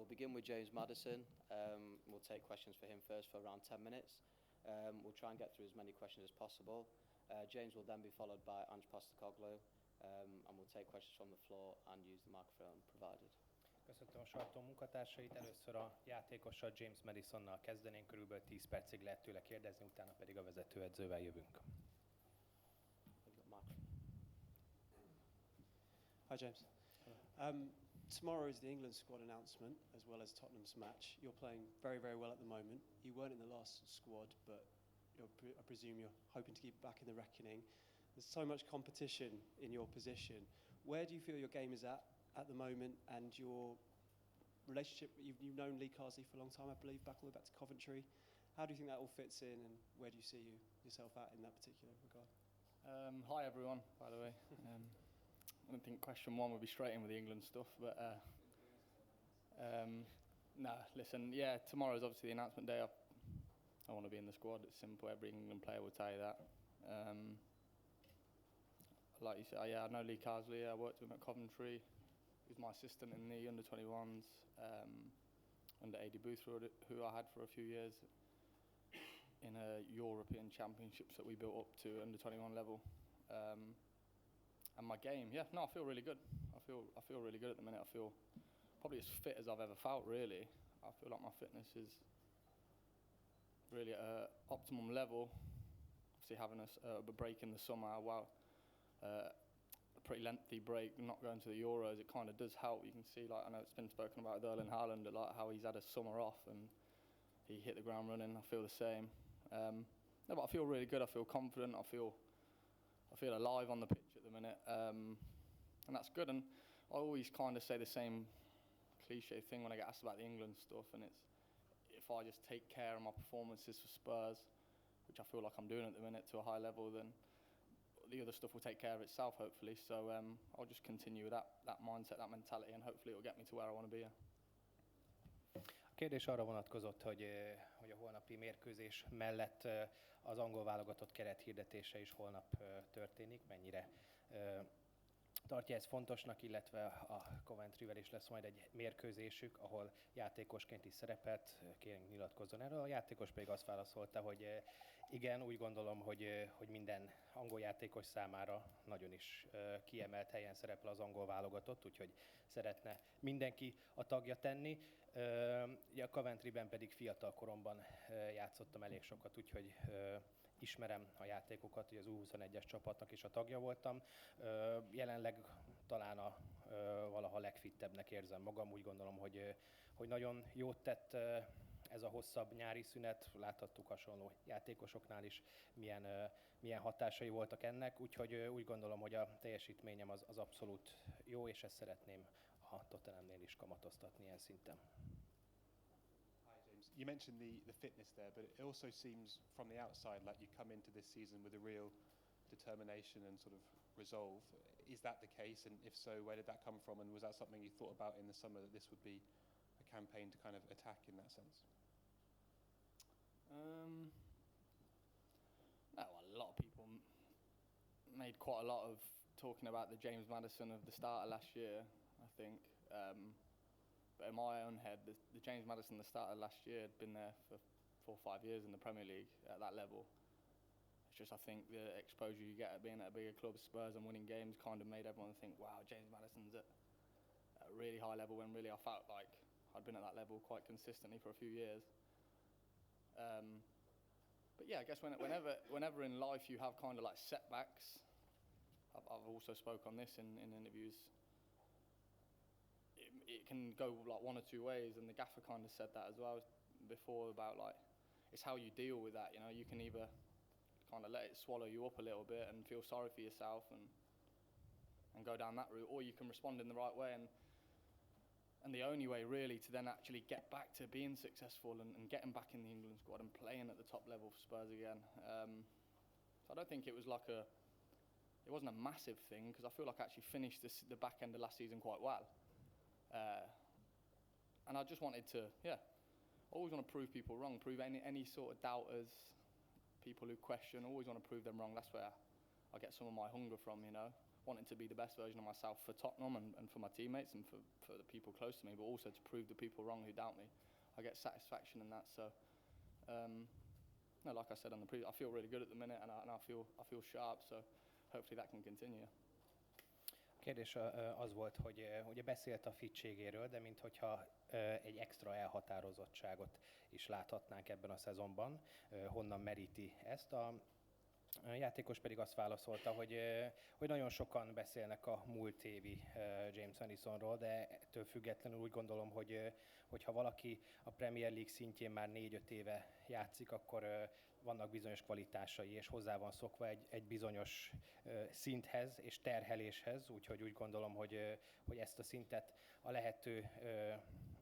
We'll begin with James Maddison. We'll take questions for him first for around 10 minutes. We'll try and get through as many questions as possible. James will then be followed by Ange Postecoglou, and we'll take questions from the floor and use the microphone provided. Köszöntöm a sajtó munkatársait. Először a játékossal, James Maddisonnal kezdenénk, körülbelül 10 percig lehet tőle kérdezni, utána pedig a vezetőedzővel jövünk. Hi James. Tomorrow is the England squad announcement as well as Tottenham's match. You're playing very, very well at the moment. You weren't in the last squad, but I presume you're hoping to keep back in the reckoning. There's so much competition in your position. Where do you feel your game is at the moment, and your relationship? You've known Lee Carsley for a long time, I believe, all the way back to Coventry. How do you think that all fits in, and where do you see yourself at in that particular regard? Hi everyone, by the way. I don't think question one would be straight in with the England stuff, but listen, yeah, tomorrow is obviously the announcement day. I want to be in the squad. It's simple. Every England player will tell you that. Like you said, I know Lee Carsley. I worked with him at Coventry. He was my assistant in the under-21s, under Adi Boothroyd, who I had for a few years in European championships that we built up to under-21 level. And my game, I feel really good. I feel really good at the minute. I feel probably as fit as I've ever felt, really. I feel like my fitness is really at an optimum level. Obviously having a break in the summer, a pretty lengthy break, not going to the Euros, it kind of does help. You can see, like, I know it's been spoken about with Erling Haaland, like how he's had a summer off and he hit the ground running. I feel the same. But I feel really good. I feel confident. I feel alive on the pitch at the minute, and that's good. And I always kind of say the same cliche thing when I get asked about the England stuff, and it's if I just take care of my performances for Spurs, which I feel like I'm doing at the minute to a high level, then the other stuff will take care of itself, hopefully. So I'll just continue with that mindset, that mentality, and hopefully it will get me to where I want to be. A kérdés arra vonatkozott, hogy a holnapi mérkőzés mellett az angol válogatott kerethirdetése is holnap történik, mennyire tartja ezt fontosnak, illetve a Coventryvel is lesz majd egy mérkőzésük, ahol játékosként is szerepelt, kérünk nyilatkozzon erről. A játékos pedig azt válaszolta, hogy igen, úgy gondolom, hogy minden angol játékos számára nagyon is kiemelt helyen szerepel az angol válogatott, úgyhogy szeretne mindenki a tagja tenni. A Coventryben pedig fiatal koromban játszottam elég sokat, úgyhogy ismerem a játékokat, hogy az U21-es csapatnak is a tagja voltam. Jelenleg talán valaha legfittebbnek érzem magam. Úgy gondolom, hogy nagyon jót tett ez a hosszabb nyári szünet. Láthattuk hasonló játékosoknál is, milyen hatásai voltak ennek. Úgyhogy úgy gondolom, hogy a teljesítményem az abszolút jó, és ezt szeretném a Tottenhamnél is kamatoztatni ilyen szinten. You mentioned the fitness there, but it also seems from the outside like you come into this season with a real determination and sort of resolve. Is that the case? And if so, where did that come from? And was that something you thought about in the summer, that this would be a campaign to kind of attack in that sense? A lot of people made quite a lot of talking about the James Maddison of the start of last year, I think. But in my own head, the James Maddison the start of last year had been there for 4 or 5 years in the Premier League at that level. It's just, I think, the exposure you get at being at a bigger club, Spurs, and winning games kind of made everyone think, wow, James Maddison's at a really high level, when really I felt like I'd been at that level quite consistently for a few years. But yeah, I guess whenever in life you have kind of like setbacks, I've also spoke on this in interviews, it can go like one or two ways, and the gaffer kind of said that as well before, about like it's how you deal with that. You know, you can either kind of let it swallow you up a little bit and feel sorry for yourself and go down that route, or you can respond in the right way, and the only way really to then actually get back to being successful and getting back in the England squad and playing at the top level for Spurs again. So I don't think it was like it wasn't a massive thing, because I feel like I actually finished the back end of last season quite well. And I just wanted to, always want to prove people wrong, prove any sort of doubters, people who question, always want to prove them wrong. That's where I get some of my hunger from, you know. wanting to be the best version of myself for Tottenham and for my teammates and for the people close to me, but also to prove the people wrong who doubt me. I get satisfaction in that. So, no, like I said on the previous, I feel really good at the minute, and I feel sharp. So, hopefully that can continue. Kérdés az volt, hogy ugye beszélt a fittségéről, de minthogyha egy extra elhatározottságot is láthatnánk ebben a szezonban. Honnan meríti ezt? A játékos pedig azt válaszolta, hogy nagyon sokan beszélnek a múlt évi James Maddisonról, de ettől függetlenül úgy gondolom, hogy ha valaki a Premier League szintjén már 4-5 éve játszik, akkor vannak bizonyos kvalitásai, és hozzá van szokva egy bizonyos szinthez és terheléshez, úgyhogy úgy gondolom, hogy ezt a szintet a lehető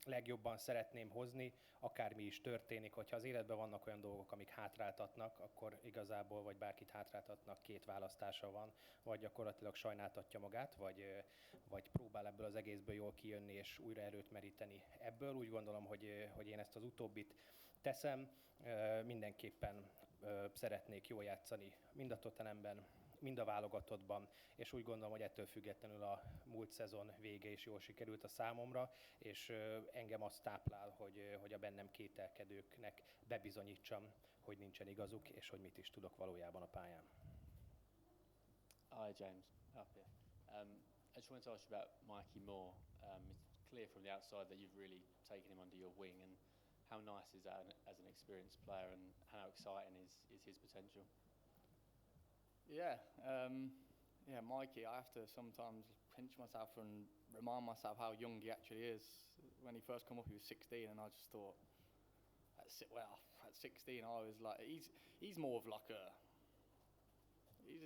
legjobban szeretném hozni, akármi is történik. Hogyha az életben vannak olyan dolgok, amik hátráltatnak, akkor igazából, vagy bárkit hátráltatnak, két választása van, vagy gyakorlatilag sajnáltatja magát, vagy próbál ebből az egészből jól kijönni, és újra erőt meríteni ebből. Úgy gondolom, hogy én ezt az utóbbit teszem. Mindenképpen szeretnék jól játszani mind a Tottenhamben, mind a válogatottban, és úgy gondolom, hogy ettől függetlenül a múlt szezon vége is jól sikerült a számomra, és engem azt táplál, hogy a bennem kételkedőknek bebizonyítsam, hogy nincsen igazuk, és hogy mit is tudok valójában a pályán. Hi James, up here. I just wanted to ask you about Mikey more. It's clear from the outside that you've really taken him under your wing, and how nice is that as an experienced player, and how exciting is his potential? Yeah, Mikey, I have to sometimes pinch myself and remind myself how young he actually is. When he first came up, he was 16, and I just thought, at 16, I was like, he's more of like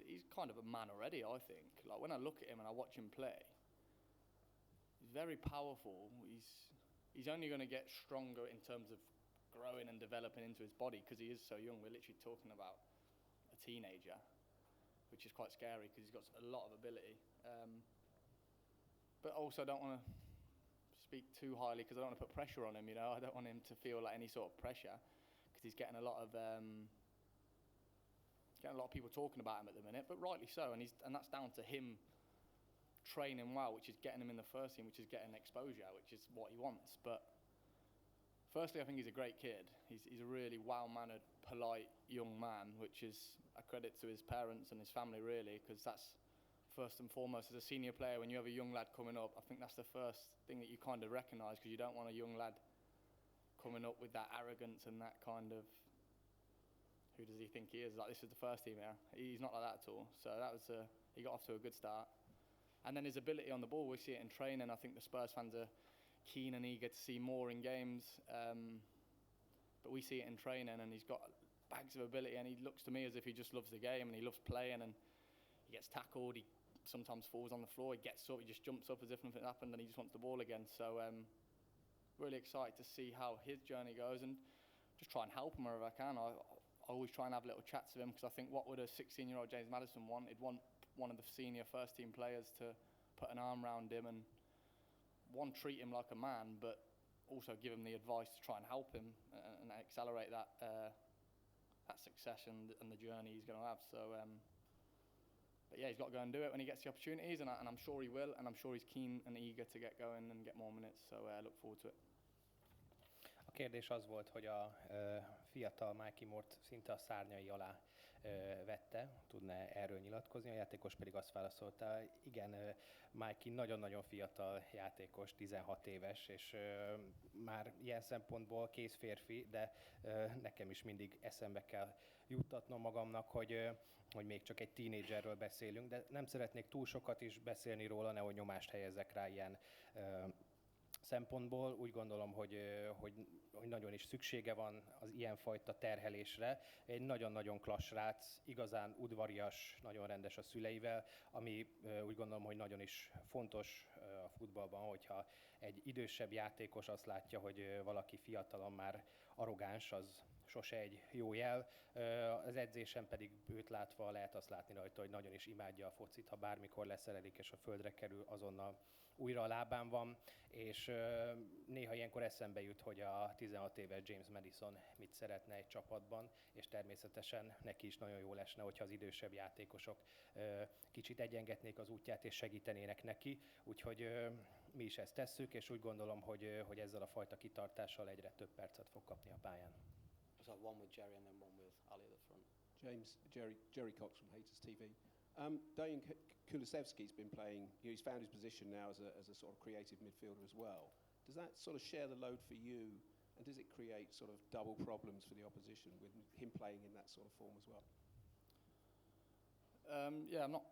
he's kind of a man already, I think. Like when I look at him and I watch him play, he's very powerful. He's only going to get stronger in terms of growing and developing into his body because he is so young. We're literally talking about a teenager, which is quite scary because he's got a lot of ability. But also I don't want to speak too highly because I don't want to put pressure on him, you know. I don't want him to feel like any sort of pressure because he's getting a lot of people talking about him at the minute, but rightly so, and that's down to him training well, which is getting him in the first team, which is getting exposure, which is what he wants. But firstly, I think he's a great kid. He's a really well-mannered, polite young man, which is a credit to his parents and his family, really, because that's first and foremost, as a senior player, when you have a young lad coming up, I think that's the first thing that you kind of recognise, because you don't want a young lad coming up with that arrogance and that kind of, who does he think he is? Like, this is the first team here. He's not like that at all. So that was he got off to a good start. And then his ability on the ball, we see it in training. I think the Spurs fans are keen and eager to see more in games. But we see it in training, and he's got bags of ability, and he looks to me as if he just loves the game and he loves playing, and he gets tackled, he sometimes falls on the floor, he gets up, he just jumps up as if nothing happened, and he just wants the ball again. So really excited to see how his journey goes, and just try and help him wherever I can. I always try and have little chats with him, because I think, what would a 16-year-old James Maddison want? He'd want one of the senior first-team players to put an arm around him and, one, treat him like a man, but also give him the advice to try and help him and accelerate that success and the journey he's going to have. So, but yeah, he's got to go and do it when he gets the opportunities, and I'm sure he will, and I'm sure he's keen and eager to get going and get more minutes. So I look forward to it. A kérdés az volt, hogy a fiatal Mikey Moore-t szinte a szárnyai alá vette, tudná erről nyilatkozni, a játékos pedig azt válaszolta, igen, Mikey nagyon-nagyon fiatal játékos, 16 éves, és már ilyen szempontból kész férfi, de nekem is mindig eszembe kell juttatnom magamnak, hogy még csak egy tínédzserről beszélünk, de nem szeretnék túl sokat is beszélni róla, nehogy nyomást helyezzek rá ilyen szempontból. Úgy gondolom, hogy nagyon is szüksége van az ilyenfajta terhelésre. Egy nagyon-nagyon klassz srác, igazán udvarias, nagyon rendes a szüleivel, ami úgy gondolom, hogy nagyon is fontos a futballban, hogyha egy idősebb játékos azt látja, hogy valaki fiatalon már arrogáns, az sose egy jó jel. Az edzésen pedig őt látva lehet azt látni rajta, hogy nagyon is imádja a focit, ha bármikor leszerelik és a földre kerül, azonnal újra a lábán van, és néha ilyenkor ilyenkor eszembe jut, hogy a 16 éves James Maddison mit szeretne egy csapatban, és természetesen neki is nagyon jól esne, hogyha az idősebb játékosok kicsit egyengetnék az útját és segítenének neki, úgyhogy mi is ezt tesszük, és úgy gondolom, hogy ezzel a fajta kitartással egyre több percet fog kapni a pályán. So one with Jerry and then one with Ali at the front. Jerry Cox from Haters TV. Dejan Kulusevski's been playing, he's found his position now as a sort of creative midfielder as well. Does that sort of share the load for you, and does it create sort of double problems for the opposition with him playing in that sort of form as well? Yeah, I'm not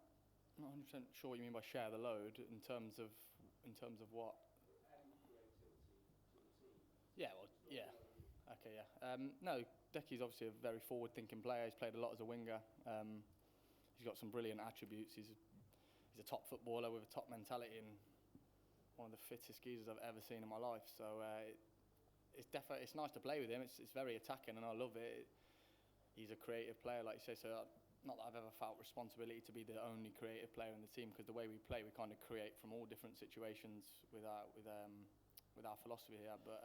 100% sure what you mean by share the load in terms of what. Yeah, well, yeah. Okay, yeah. No, Decky's obviously a very forward-thinking player. He's played a lot as a winger. He's got some brilliant attributes. He's a top footballer with a top mentality and one of the fittest geezers I've ever seen in my life. So it's nice to play with him. It's very attacking and I love it. He's a creative player, like you say. So not that I've ever felt responsibility to be the only creative player in the team, because the way we play, we kind of create from all different situations with our philosophy here. But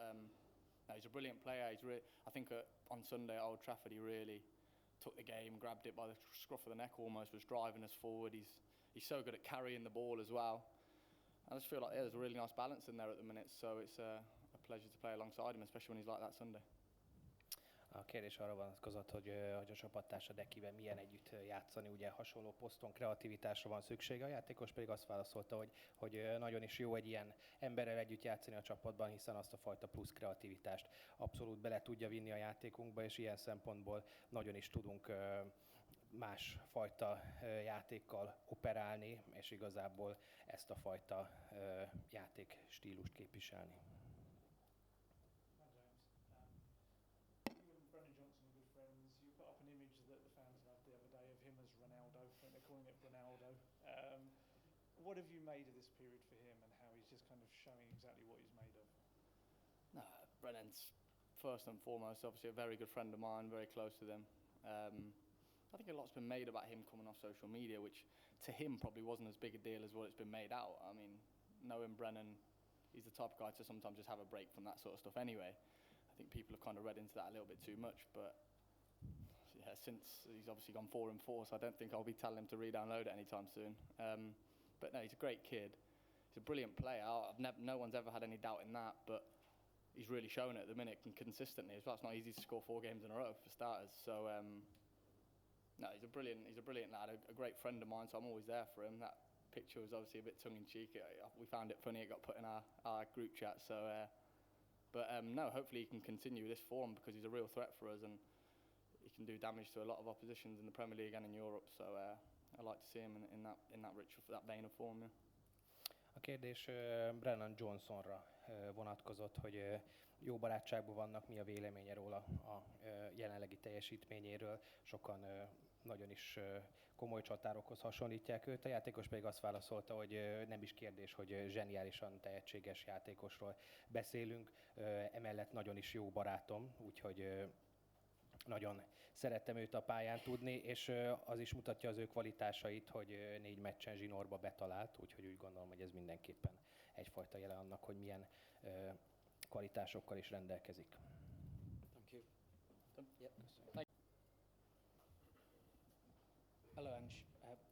no, he's a brilliant player. I think on Sunday at Old Trafford, he really took the game, grabbed it by the scruff of the neck almost, was driving us forward. He's so good at carrying the ball as well. I just feel like there's a really nice balance in there at the minute, so it's a pleasure to play alongside him, especially when he's like that Sunday. A kérdés arra vonatkozott, hogy a csapattársa Dekivel milyen együtt játszani, ugye hasonló poszton kreativitásra van szüksége, a játékos pedig azt válaszolta, hogy nagyon is jó egy ilyen emberrel együtt játszani a csapatban, hiszen azt a fajta plusz kreativitást abszolút bele tudja vinni a játékunkba, és ilyen szempontból nagyon is tudunk más fajta játékkal operálni, és igazából ezt a fajta játékstílust képviselni. What have you made of this period for him and how he's just kind of showing exactly what he's made of? No, Brennan's first and foremost obviously a very good friend of mine, very close to him. I think a lot's been made about him coming off social media, which to him probably wasn't as big a deal as what it's been made out. I mean, knowing Brennan, he's the type of guy to sometimes just have a break from that sort of stuff anyway. I think people have kind of read into that a little bit too much, but yeah, since he's obviously gone 4-4, so I don't think I'll be telling him to re-download it anytime soon. But no, he's a great kid. He's a brilliant player. No one's ever had any doubt in that, but he's really shown it at the minute consistently as well. It's not easy to score 4 games in a row for starters. So no, he's a brilliant lad, a great friend of mine. So I'm always there for him. That picture was obviously a bit tongue-in-cheek. We found it funny. It got put in our group chat. So, no, hopefully he can continue this form because he's a real threat for us and he can do damage to a lot of oppositions in the Premier League and in Europe. So I like to see him in that vein of form. Yeah. A kérdés Brennan Johnsonra vonatkozott, hogy jó barátságban vannak, mi a véleménye róla a jelenlegi teljesítményéről. Sokan nagyon is komoly csatárokhoz hasonlítják őt. A játékos pedig azt válaszolta, hogy nem is kérdés, hogy zseniálisan tehetséges játékosról beszélünk. Emellett nagyon is jó barátom, úgyhogy nagyon szerettem őt a pályán tudni, és az is mutatja az ő kvalitásait, hogy 4 meccsen zsinórba betalált, úgyhogy úgy gondolom, hogy ez mindenképpen egyfajta jele annak, hogy milyen kvalitásokkal is rendelkezik. Thank you. Yep. Hello, Ange.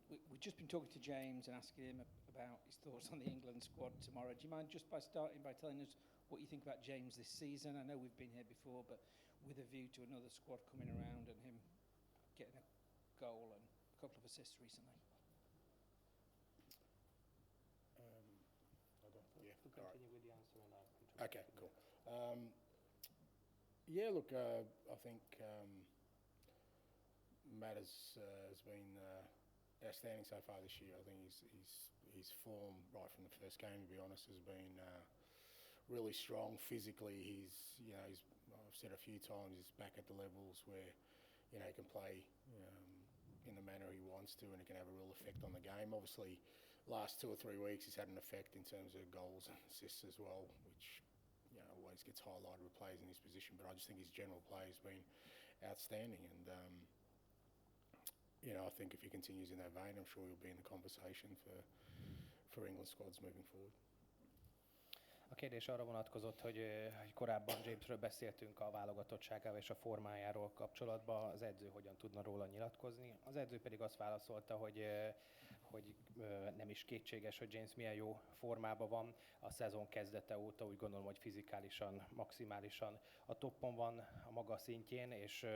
We've just been talking to James and asking him about his thoughts on the England squad tomorrow. Do you mind just by starting by telling us what you think about James this season? I know we've been here before, but with a view to another squad coming around and him getting a goal and a couple of assists recently. Yeah, continue with the answer and I'll contribute. Okay, cool. Yeah, look, I think Matt has been outstanding so far this year. I think his form right from the first game, to be honest, has been really strong physically. I've said a few times, he's back at the levels where he can play in the manner he wants to, and it can have a real effect on the game. Obviously, last 2 or 3 weeks he's had an effect in terms of goals and assists as well, which always gets highlighted with players in his position. But I just think his general play has been outstanding, and I think if he continues in that vein, I'm sure he'll be in the conversation for England squads moving forward. A kérdés arra vonatkozott, hogy korábban Jamesről beszéltünk a válogatottságával és a formájáról kapcsolatban, az edző hogyan tudna róla nyilatkozni. Az edző pedig azt válaszolta, hogy nem is kétséges, hogy James milyen jó formában van. A szezon kezdete óta úgy gondolom, hogy fizikálisan, maximálisan a toppon van a maga szintjén, és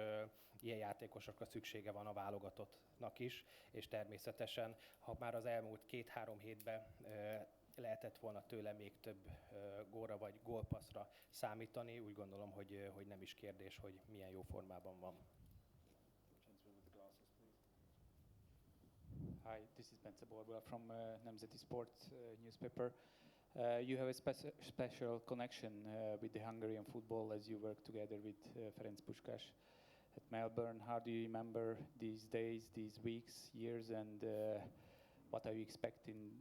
ilyen játékosokra szüksége van a válogatottnak is, és természetesen, ha már az elmúlt 2-3 hétben lehetett volna tőle még több gólra vagy gólpasszra számítani, úgy gondolom, hogy nem is kérdés, hogy milyen jó formában van. Hi, this is Bence Borbula from Nemzeti Sport newspaper. You have a special connection with the Hungarian football as you work together with Ferenc Puskás at Melbourne. How do you remember these days, these weeks, years, and what are you expecting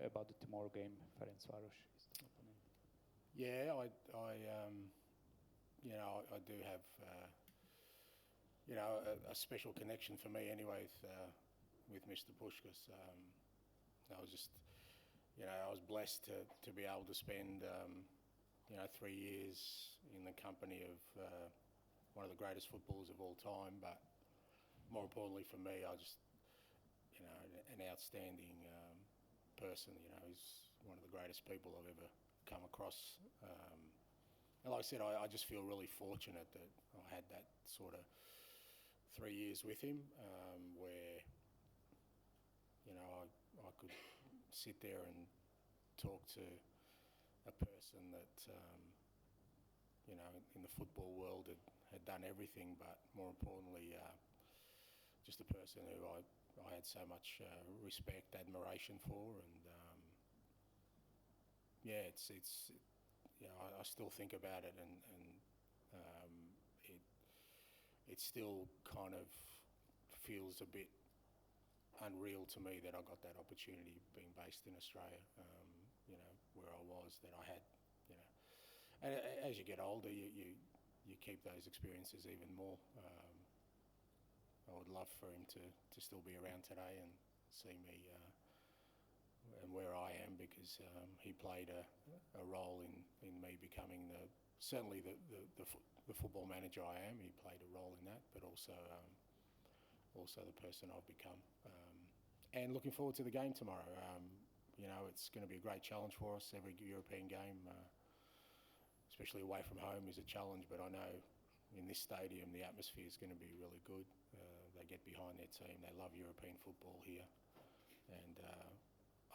about the tomorrow game, Ferencváros? Yeah, I do have, a special connection for me anyway with Mr. Puskás. I was blessed to be able to spend, 3 years in the company of one of the greatest footballers of all time. But more importantly for me, an outstanding person. He's one of the greatest people I've ever come across. And like I said, I just feel really fortunate that I had that sort of 3 years with him, where I could sit there and talk to a person that in the football world had done everything, but more importantly, just a person who I had so much respect, admiration for, and I still think about it, and it still kind of feels a bit unreal to me that I got that opportunity being based in Australia, where I was, that I had, and as you get older, you keep those experiences even more. I would love for him to still be around today and see me and where I am, because he played a role in me becoming certainly the football manager I am. He played a role in that, but also the person I've become. And looking forward to the game tomorrow. It's going to be a great challenge for us. Every European game, especially away from home, is a challenge, but I know in this stadium the atmosphere is going to be really good. They get behind their team. They love European football here, and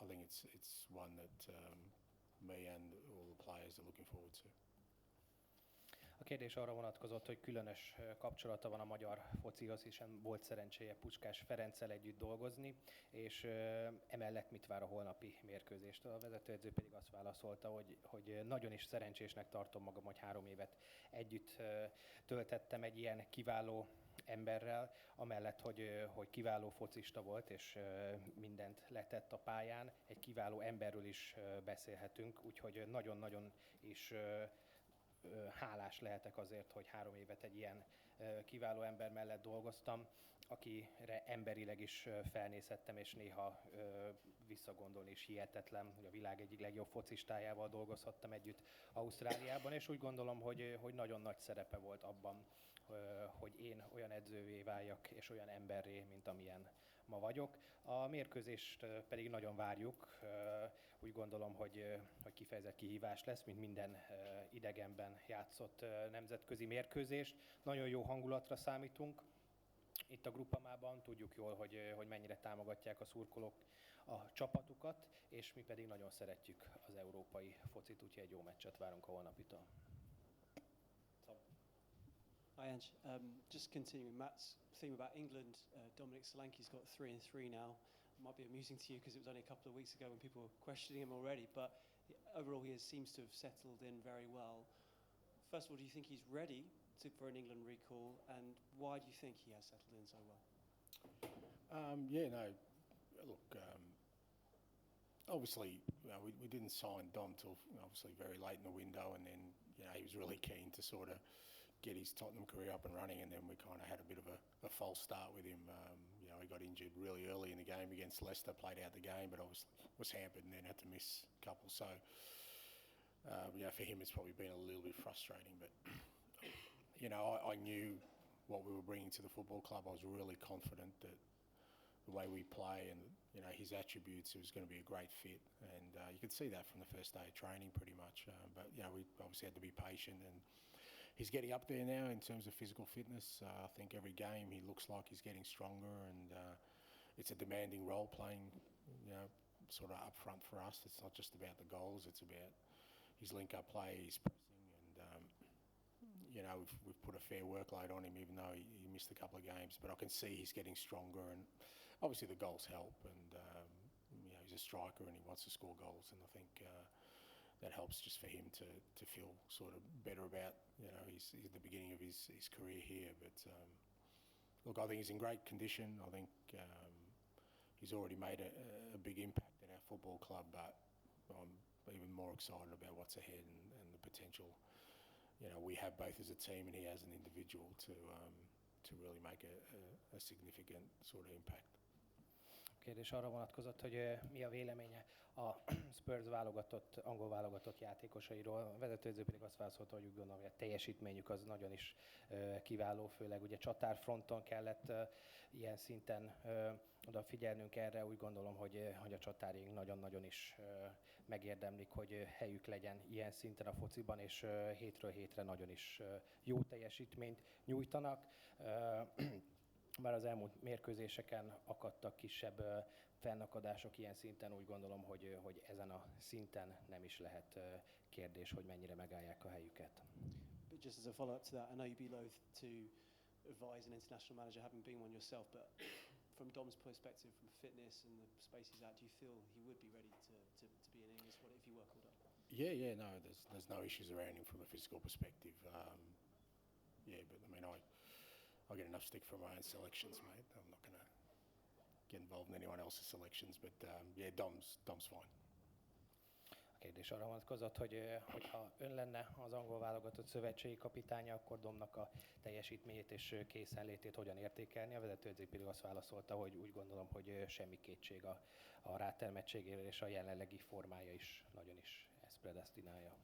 I think it's one that me and all the players are looking forward to. A kérdés arra vonatkozott, hogy különös kapcsolata van a magyar focihoz, hiszen volt szerencséje Puskás Ferenccel együtt dolgozni, és emellett mit vár a holnapi mérkőzéstől. A vezetőedző pedig azt válaszolta, hogy nagyon is szerencsésnek tartom magam, hogy 3 évet együtt töltettem egy ilyen kiváló emberrel, amellett, hogy kiváló focista volt, és mindent letett a pályán, egy kiváló emberről is beszélhetünk, úgyhogy nagyon-nagyon is hálás lehetek azért, hogy 3 évet egy ilyen kiváló ember mellett dolgoztam, akire emberileg is felnézhettem, és néha visszagondolni is hihetetlen, hogy a világ egyik legjobb focistájával dolgozhattam együtt Ausztráliában, és úgy gondolom, hogy nagyon nagy szerepe volt abban, hogy én olyan edzővé váljak, és olyan emberré, mint amilyen ma vagyok. A mérkőzést pedig nagyon várjuk. Úgy gondolom, hogy kifejezett kihívás lesz, mint minden idegenben játszott nemzetközi mérkőzést. Nagyon jó hangulatra számítunk. Itt a Groupamában tudjuk jól, hogy mennyire támogatják a szurkolók a csapatukat, és mi pedig nagyon szeretjük az európai focit, úgyhogy egy jó meccset várunk a holnapitól. Hi Ange, just continuing Matt's theme about England, Dominic Solanke's got 3-3 now. It might be amusing to you because it was only a couple of weeks ago when people were questioning him already, but overall seems to have settled in very well. First of all, do you think he's ready for an England recall, and why do you think he has settled in so well? Obviously, we didn't sign Dom till obviously very late in the window, and then he was really keen to sort of get his Tottenham career up and running, and then we kind of had a bit of a false start with him. He got injured really early in the game against Leicester, played out the game, but obviously was hampered and then had to miss a couple. So For him it's probably been a little bit frustrating, but I knew what we were bringing to the football club. I was really confident that the way we play and his attributes, it was going to be a great fit, and you could see that from the first day of training pretty much. But we obviously had to be patient, and he's getting up there now in terms of physical fitness. I think every game he looks like he's getting stronger, and it's a demanding role playing, sort of up front for us. It's not just about the goals; it's about his link-up play, his pressing, and we've put a fair workload on him, even though he missed a couple of games. But I can see he's getting stronger, and obviously the goals help. And he's a striker, and he wants to score goals, and I think that helps just for him to feel sort of better about he's at the beginning of his career here. But look, I think he's in great condition. I think he's already made a big impact in our football club, but I'm even more excited about what's ahead and the potential we have both as a team and he as an individual to really make a significant sort of impact. Kérdés arra vonatkozott, hogy mi a véleménye a Spurs angol válogatott játékosairól. A vezetőedző pedig azt válaszolta, hogy úgy gondolom, hogy a teljesítményük az nagyon is kiváló, főleg ugye csatárfronton kellett ilyen szinten odafigyelnünk erre. Úgy gondolom, hogy a csatárjaink nagyon-nagyon is megérdemlik, hogy helyük legyen ilyen szinten a fociban, és hétről hétre nagyon is jó teljesítményt nyújtanak. Már az elmúlt mérkőzéseken akadtak kisebb fennakadások ilyen szinten, úgy gondolom, hogy ezen a szinten nem is lehet kérdés, hogy mennyire megállják a helyüket. But just as a follow-up to that, I know you'd be loath to advise an international manager, having been one yourself, but from Dom's perspective, from fitness and the space he's at, do you feel he would be ready to be in England squad if he were called up? Yeah, no, there's no issues around him from a physical perspective. But I mean, I get enough stick from my own selections, mate. I'm not going to get involved in anyone else's selections, but Dom's fine. A kérdés arra vonatkozott, hogy ha ön lenne az angol válogatott szövetségi kapitánya, akkor Domnak a teljesítményét és készenlétét hogyan értékelni? A vezetőedző pedig azt válaszolta, hogy úgy gondolom, hogy semmi kétség a rátermettségével, és a jelenlegi formája is nagyon is ezt predestinálja.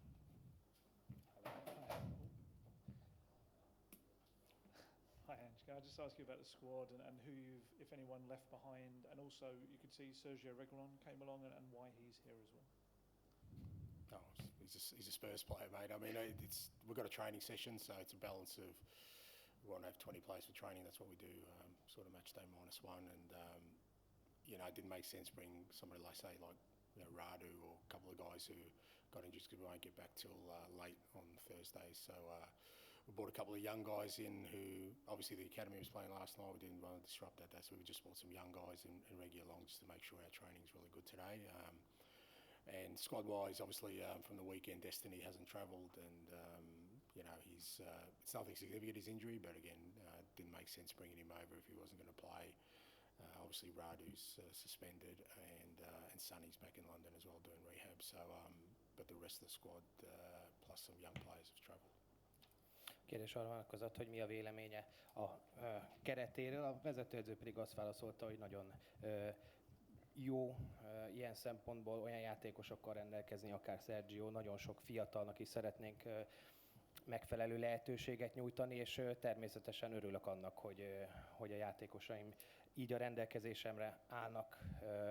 Hi Ange, can I just ask you about the squad and who you've, if anyone, left behind, and also you could see Sergio Reguilón came along and why he's here as well? Oh, he's a Spurs player, mate. I mean, we've got a training session, so it's a balance of we want to have 20 players for training. That's what we do, sort of match day -1. And it didn't make sense bringing somebody like Radu or a couple of guys who got injured because we won't get back till late on Thursday. So we brought a couple of young guys in who, obviously the academy was playing last night. We didn't want to disrupt that, so we just brought some young guys in Reguilón just to make sure our training's really good today. And squad-wise, obviously from the weekend, Destiny hasn't travelled, and he's it's nothing significant, his injury, but again, didn't make sense bringing him over if he wasn't going to play. Obviously, Radu's suspended, and Sonny's back in London as well doing rehab. So, but the rest of the squad plus some young players have travelled. Kérdés arra vonatkozott, hogy mi a véleménye a keretéről. A vezetőedző pedig azt válaszolta, hogy nagyon jó ilyen szempontból olyan játékosokkal rendelkezni, akár Sergio, nagyon sok fiatalnak is szeretnénk megfelelő lehetőséget nyújtani, és természetesen örülök annak, hogy a játékosaim így a rendelkezésemre állnak,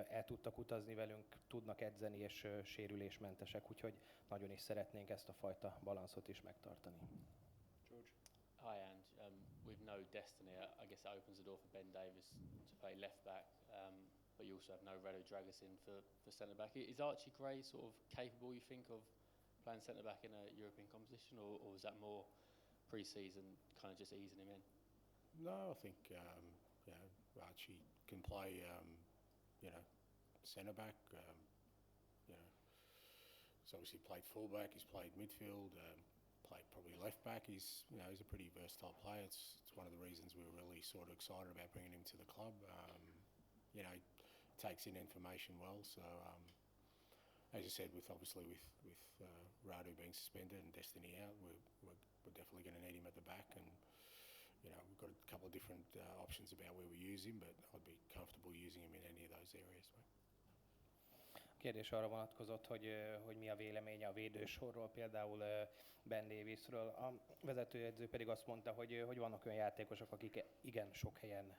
el tudtak utazni velünk, tudnak edzeni, és sérülésmentesek, úgyhogy nagyon is szeretnénk ezt a fajta balanszot is megtartani. George. Hi Ange, with no Destiny, I guess it opens the door for Ben Davies to play left back, but you also have no Radu Dragusin for centre back. Is Archie Gray sort of capable, you think, of playing centre back in a European competition, or is that more pre-season, kind of just easing him in? No, I think Archie can play, centre back. He's obviously played full back. He's played midfield. Played probably left back. He's a pretty versatile player. It's one of the reasons we were really sort of excited about bringing him to the club. He takes in information well. So as you said, with Radu being suspended and Destiny out, we're definitely going to need him at the back. And we've got a couple of different options about where we use him, but I'd be comfortable using him in any of those areas. A Kérdés arra vonatkozott, hogy mi a véleménye a védősorról, például Ben Davisről. A vezetőedző pedig azt mondta, hogy vannak olyan játékosok, akik igen sok helyen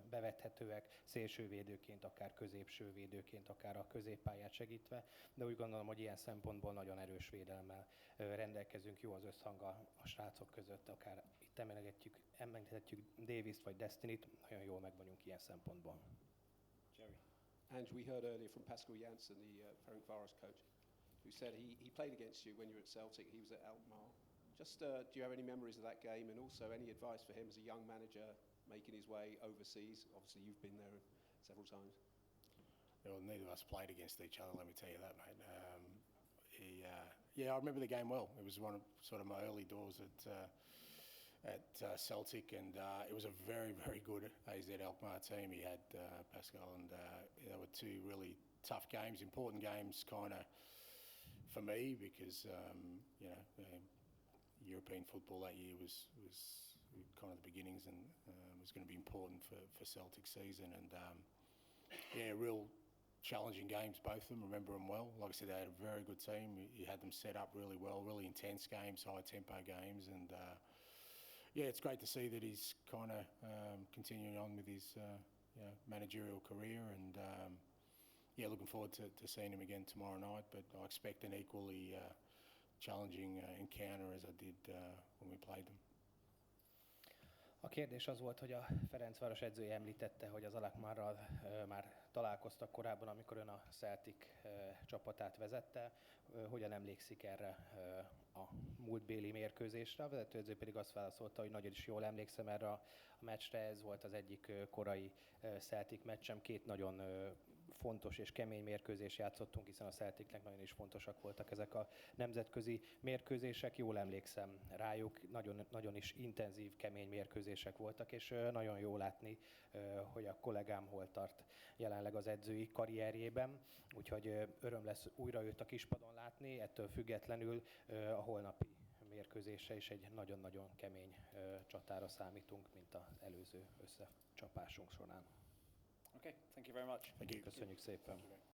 bevethetőek, szélsővédőként, akár középsővédőként, akár a középpályát segítve, de úgy gondolom, hogy ilyen szempontból nagyon erős védelemmel rendelkezünk, jó az összhang a srácok között, akár itt emlegetjük Davist vagy Destinyt, nagyon jól meg vagyunk ilyen szempontból. Jerry. Ange, we heard earlier from Pascal Janssen, the Ferenc coach, who said he played against you when you were at Celtic. He was at Alkmaar. Just do you have any memories of that game, and also any advice for him as a young manager making his way overseas? Obviously, you've been there several times. Well, neither of us played against each other, let me tell you that, mate. Yeah, I remember the game well. It was one of sort of my early doors at Celtic, and it was a very, very good AZ Alkmaar team. He had Pascal, and they were two really tough games, important games, kind of for me, because European football that year was kind of the beginnings, and was going to be important for Celtic season, and real challenging games, both of them. Remember them well. Like I said, they had a very good team. You had them set up really well, really intense games, high tempo games, and it's great to see that he's kind of continuing on with his managerial career, and looking forward to seeing him again tomorrow night. But I expect an equally challenging encounter as I did when we played them. A kérdés az volt, hogy a Ferencváros edzője említette, hogy az Alkmaarral már találkoztak korábban, amikor ön a Celtic csapatát vezette. Hogyan emlékszik erre a múltbéli mérkőzésre? A vezetőedző pedig azt válaszolta, hogy nagyon is jól emlékszem erre a meccsre. Ez volt az egyik korai Celtic meccsem. Két nagyon fontos és kemény mérkőzést játszottunk, hiszen a Celticnek nagyon is fontosak voltak ezek a nemzetközi mérkőzések. Jól emlékszem rájuk, nagyon, nagyon is intenzív, kemény mérkőzések voltak, és nagyon jó látni, hogy a kollégám hol tart jelenleg az edzői karrierjében. Úgyhogy öröm lesz újra őt a kispadon látni, ettől függetlenül a holnapi mérkőzésre is egy nagyon-nagyon kemény csatára számítunk, mint az előző összecsapásunk során. Okay, thank you very much. Köszönjük szépen.